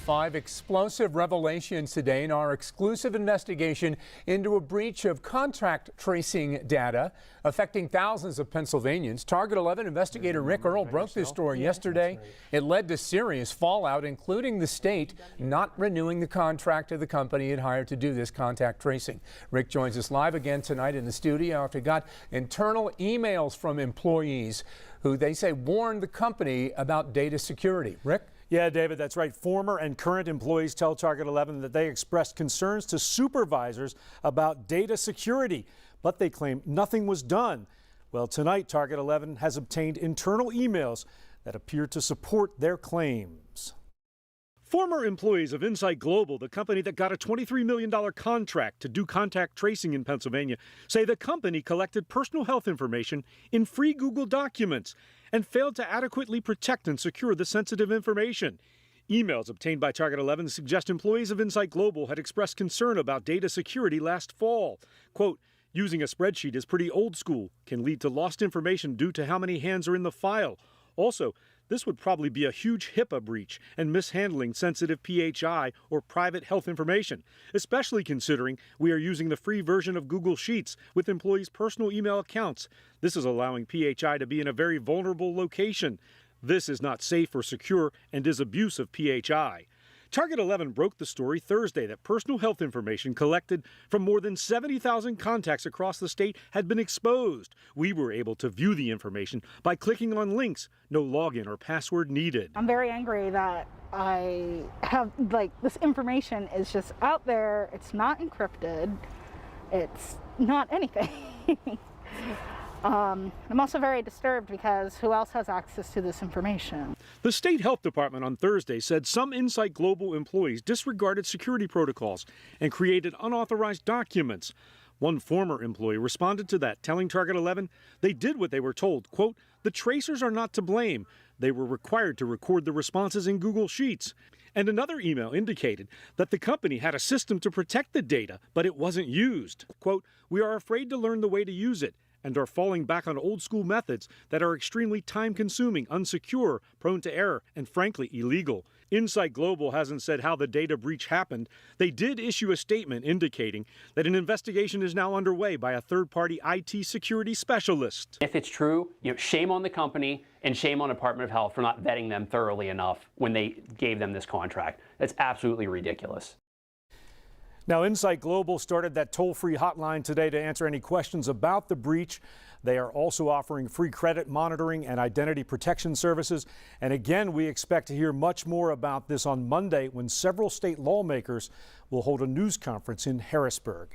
5 explosive revelations today in our exclusive investigation into a breach of contact tracing data affecting thousands of Pennsylvanians. Target 11 investigator Rick Earl broke this story yesterday. It led to serious fallout, including the state not renewing the contract of the company it hired to do this contact tracing. Rick joins us live again tonight in the studio after he got internal emails from employees who they say warned the company about data security. Rick? Yeah, David, that's right. Former and current employees tell Target 11 that they expressed concerns to supervisors about data security, but they claim nothing was done. Well, tonight, Target 11 has obtained internal emails that appear to support their claims. Former employees of Insight Global, the company that got a $23 million contract to do contact tracing in Pennsylvania, say the company collected personal health information in free Google documents and failed to adequately protect and secure the sensitive information. Emails obtained by Target 11 suggest employees of Insight Global had expressed concern about data security last fall. Quote, using a spreadsheet is pretty old school, can lead to lost information due to how many hands are in the file. Also, this would probably be a huge HIPAA breach and mishandling sensitive PHI or private health information, especially considering we are using the free version of Google Sheets with employees' personal email accounts. This is allowing PHI to be in a very vulnerable location. This is not safe or secure and is abuse of PHI. Target 11 broke the story Thursday that personal health information collected from more than 70,000 contacts across the state had been exposed. We were able to view the information by clicking on links, no login or password needed. I'm very angry that I have, this information is just out there. It's not encrypted. It's not anything. I'm also very disturbed because who else has access to this information? The state health department on Thursday said some Insight Global employees disregarded security protocols and created unauthorized documents. One former employee responded to that, telling Target 11 they did what they were told. Quote, the tracers are not to blame. They were required to record the responses in Google Sheets. And another email indicated that the company had a system to protect the data, but it wasn't used. Quote, we are afraid to learn the way to use it and are falling back on old school methods that are extremely time-consuming, unsecure, prone to error, and frankly illegal. Insight Global hasn't said how the data breach happened. They did issue a statement indicating that an investigation is now underway by a third-party IT security specialist. If it's true, shame on the company and shame on Department of Health for not vetting them thoroughly enough when they gave them this contract. That's absolutely ridiculous. Now, Insight Global started that toll-free hotline today to answer any questions about the breach. They are also offering free credit monitoring and identity protection services. And again, we expect to hear much more about this on Monday when several state lawmakers will hold a news conference in Harrisburg.